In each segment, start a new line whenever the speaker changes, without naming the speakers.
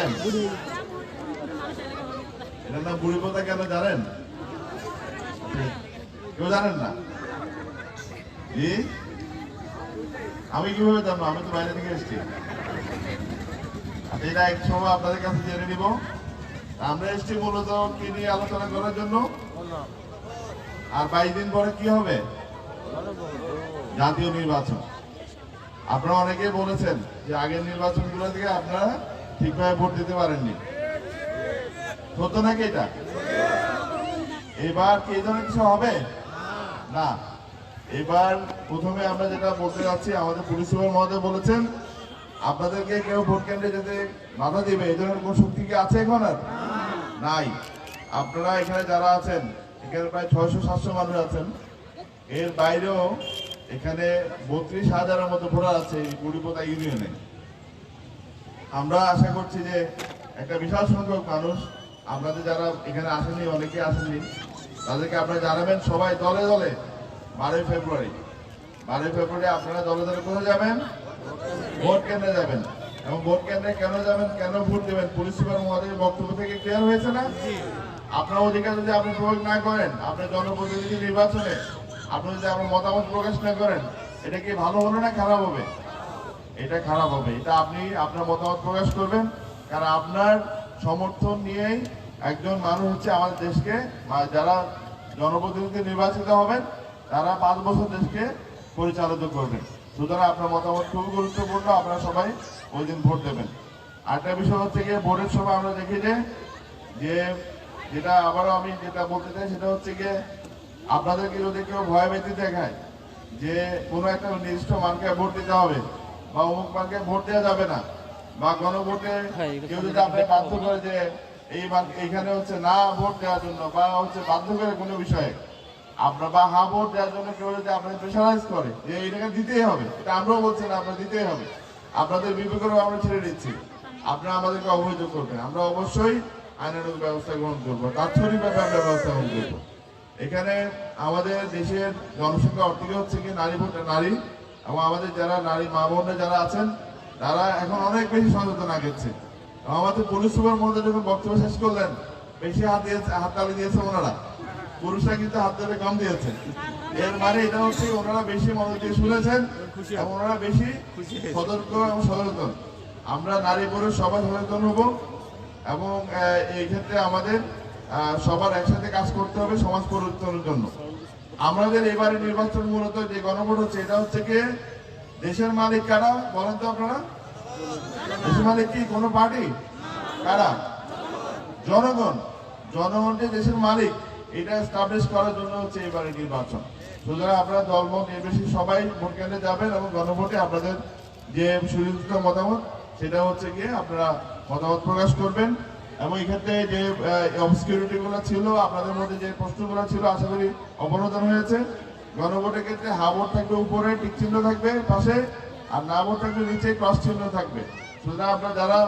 জানেন? এটার নাম বুড়িপোতা কেন জানেন? কেউ জানেন না? জি, আমি কিভাবে জানবো? আমি তো বাইরে থেকে এসেছি। এটা এক সময় আপনাদের কাছে জেনে নিব। আমরা এসেছি মূলত কি নিয়ে আলোচনা করার জন্য। আর 22 দিন পরে কি হবে? জাতীয় নির্বাচন। আপনারা অনেকেই বলেছেন যে আগের নির্বাচনগুলো থেকে আপনারা ঠিকভাবে ভোট দিতে পারেননি। সত্য নাকি এটা? এবার কি এই ধরনের কিছু হবে না? এবার প্রথমে আমরা যেটা বলতে যাচ্ছি, আমাদের পুলিশ সুপার মহোদয় বলেছেন আপনাদেরকে কেউ ভোট কেন্দ্রে যেতে বাধা দিবে এই ধরনের কোন শক্তি কি আছে এখন? আর নাই। আপনারা এখানে যারা আছেন, এখানে প্রায় 600-700 মানুষ আছেন। এর বাইরেও এখানে 32,000-এর মতো ভোটার আছে এই বুড়িপোতা ইউনিয়নে। আমরা আশা করছি যে একটা বিশাল সংখ্যক মানুষ, আপনাদের যারা এখানে আসেননি, অনেকে আসেননি, তাদেরকে আপনারা জানাবেন সবাই দলে দলে 12 ফেব্রুয়ারি আপনারা দলে দলে কোথায় যাবেন? ভোট কেন্দ্রে যাবেন। এবং ভোট কেন্দ্রে কেন যাবেন, কেন ভোট দেবেন, পুলিশ সুপার মহোদয়ের বক্তব্য থেকে ক্লিয়ার হয়েছে না? আপনার অধিকার যদি আপনি প্রয়োগ না করেন, আপনার জনপ্রতিনিধি নির্বাচনে আপনি যদি আপনার মতামত প্রকাশ না করেন, এটা কি ভালো হলো না খারাপ হবে? এটা খারাপ হবে। এটা আপনি আপনার মতামত প্রকাশ করবেন, কারণ আপনার সমর্থন নিয়েই একজন মানুষ হচ্ছে আমাদের দেশকে, যারা জনপ্রতিনিধি নির্বাচিত হবেন তারা 5 বছর দেশকে পরিচালিত করবেন। সুতরাং আপনার মতামত খুবই গুরুত্বপূর্ণ। আপনারা সবাই ওই দিন ভোট দেবেন। আরেকটা বিষয় হচ্ছে গিয়ে ভোটের সময় আমরা দেখি যে যেটা আবারও আমি যেটা বলতে চাই সেটা হচ্ছে গিয়ে আপনাদেরকে যদি কেউ ভয় ভীতি দেখায় যে কোনো একটা নির্দিষ্ট মানকে ভোট দিতে হবে বা অমুক মানকে ভোট দেওয়া যাবে না, বা গণভোটে কেউ যদি আপনাকে বাধ্য করে যে এইখানে হচ্ছে না ভোট দেওয়ার জন্য, বা হচ্ছে বাধ্য করে কোনো বিষয়ে আপনার বা হা ভোট দেওয়ার জন্য কেউ যদি আপনাকে প্রেশারাইজ করে যে এইটাকে দিতেই হবে, এটা আমরাও বলছি না আপনার দিতেই হবে, আপনাদের বিবেকেরও আমরা ছেড়ে দিচ্ছি, আপনারা আমাদেরকে অবহিত করবেন। আমরা অবশ্যই আইনানুগ ব্যবস্থা গ্রহণ করবো, তাৎক্ষণিকভাবে আমরা ব্যবস্থা গ্রহণ করবো। এখানে আমাদের দেশের জনসংখ্যা অর্থে হচ্ছে কি নারী, এবং আমাদের যারা নারী মা বোনরা যারা আছেন তারা এখন অনেক বেশি সচেতন আগেছে। আমাদের পুলিশ সুপার মহোদয় যখন বক্তব্য শেষ করলেন, বেশি হাততালি দিয়েছে ওনারা, পুরুষরা কিন্তু হাত ধরে কম দিয়েছে। এর মানে এটা হচ্ছে ওনারা বেশি মনোযোগ দিয়ে শুনেছেন এবং ওনারা বেশি সতর্ক এবং সচেতন। আমরা নারী পুরুষ সবাই সচেতন হব এবং এই ক্ষেত্রে আমাদের সবার একসাথে কাজ করতে হবে সমাজ পরিবর্তনের জন্য। আমাদের এবারে নির্বাচন মূলত যে গণভোট হচ্ছে, এটা হচ্ছে কি দেশের মালিক কারা বলেন তো আপনারা? দেশের মালিক কি কোনো পার্টি? কারা? জনগণ। জনগণ যে দেশের মালিক, এটা এস্টাবলিশ করার জন্য হচ্ছে এবারে নির্বাচন। সুতরাং আপনারা দলমত নির্বিশেষে সবাই ভোট কেন্দ্রে যাবেন এবং গণভোটে আপনাদের যে সুনির্দিষ্ট মতামত সেটা হচ্ছে গিয়ে আপনারা মতামত প্রকাশ করবেন। এবং এক্ষেত্রে যে অবসকিউরিটি গুলো ছিল, আপনাদের মধ্যে যে প্রশ্নগুলো ছিল, আশা করি অবনোদন হয়েছে। গণভোটের ক্ষেত্রে হা ভোট থাকবে উপরে, টিক চিহ্ন থাকবে পাশে, আর না ভোট থাকবে নিচে ক্রস চিহ্ন থাকবে। সুতরাং আপনারা যারা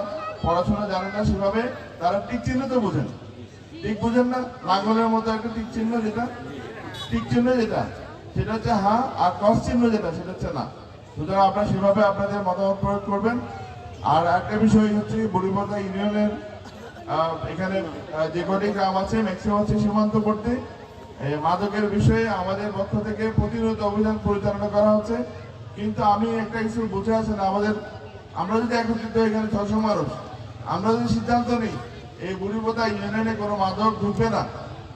পড়াশোনা জানেন না সেভাবে, তারা টিক চিহ্ন তো বুঝেন, ঠিক বুঝেন না? লাঙ্গলের মতো একটা টিক চিহ্ন যেটা, টিক চিহ্ন যেটা সেটা হচ্ছে হা, আর ক্রস চিহ্ন যেটা সেটা হচ্ছে না। সুতরাং আপনারা সেভাবে আপনাদের মতামত প্রয়োগ করবেন। আর একটা বিষয় হচ্ছে বুড়িপোতা ইউনিয়নের এখানে যে কটি গ্রাম আছে ম্যাক্সিমাম হচ্ছে সীমান্তবর্তী। মাদকের বিষয়ে আমাদের পক্ষ থেকে প্রতিরোধ অভিযান পরিচালনা করা হচ্ছে। কিন্তু আমি একটা কিছু বুঝে আসে না, আমরা যদি একত্রিত এখানে 600 মানুষ, আমরা যদি সিদ্ধান্ত নিই এই বুড়িপোতা ইউনিয়নে কোনো মাদক ঢুকবে না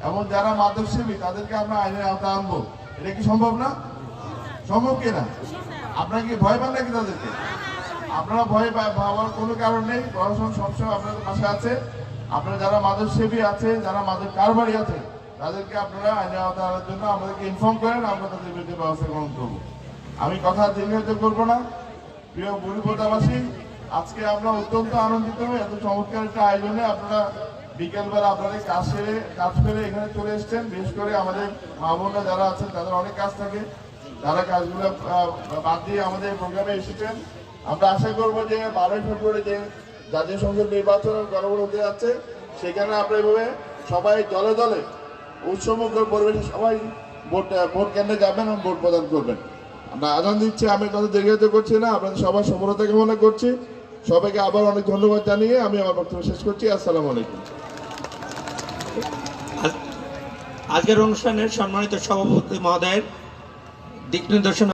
এবং যারা মাদক সেবী তাদেরকে আমরা আইনের আওতায় আনবো, এটা কি সম্ভব না? সম্ভব কিনা? আপনারা কি ভয় পান নাকি তাদেরকে? আপনারা ভয় পাওয়ার কোনো কারণ নেই। প্রশাসন সবসময় আপনাদের পাশে আছে। আপনারা যারা মাদক সেবী আছে, যারা মাদক কারবারি আছে, তাদেরকে আপনারা আইনের আওতায় আনার জন্য আমাদেরকে ইনফর্ম করেন, আমরা তাদের বিরুদ্ধে ব্যবস্থা গ্রহণ করবো। আমি কথা দীর্ঘায়িত করবো না। প্রিয় বুড়িপোতাবাসী, আজকে আমরা অত্যন্ত আনন্দিত হই এত চমৎকার একটা আয়োজনে। আপনারা বিকেলবেলা আপনাদের কাজ ফেলে এখানে চলে এসছেন। বিশেষ করে আমাদের মা বোনরা যারা আছেন তাদের অনেক কাজ থাকে, তারা কাজগুলো বাদ দিয়ে আমাদের প্রোগ্রামে এসেছেন। আমরা আশা করবো যে 12 ফেব্রুয়ারি যে জাতীয় সংসদ নির্বাচন গণভোট হতে যাচ্ছে, সেখানে আমরা এভাবে সবাই দলে দলে উৎসবমুখর পরিবেশে সবাই ভোট কেন্দ্রে যাবেন এবং ভোট প্রদান করবেন। আমরা আজান দিচ্ছি, আমি কথা দীর্ঘায়িত করছি না। আপনাদের সবার সফলতা কামনা করছি। সবাইকে আবার অনেক ধন্যবাদ জানিয়ে আমি আমার বক্তব্য শেষ করছি। আসসালামু আলাইকুম।
আজকের অনুষ্ঠানের সম্মানিত সভাপতি মহোদয়ের দিক নির্দেশনা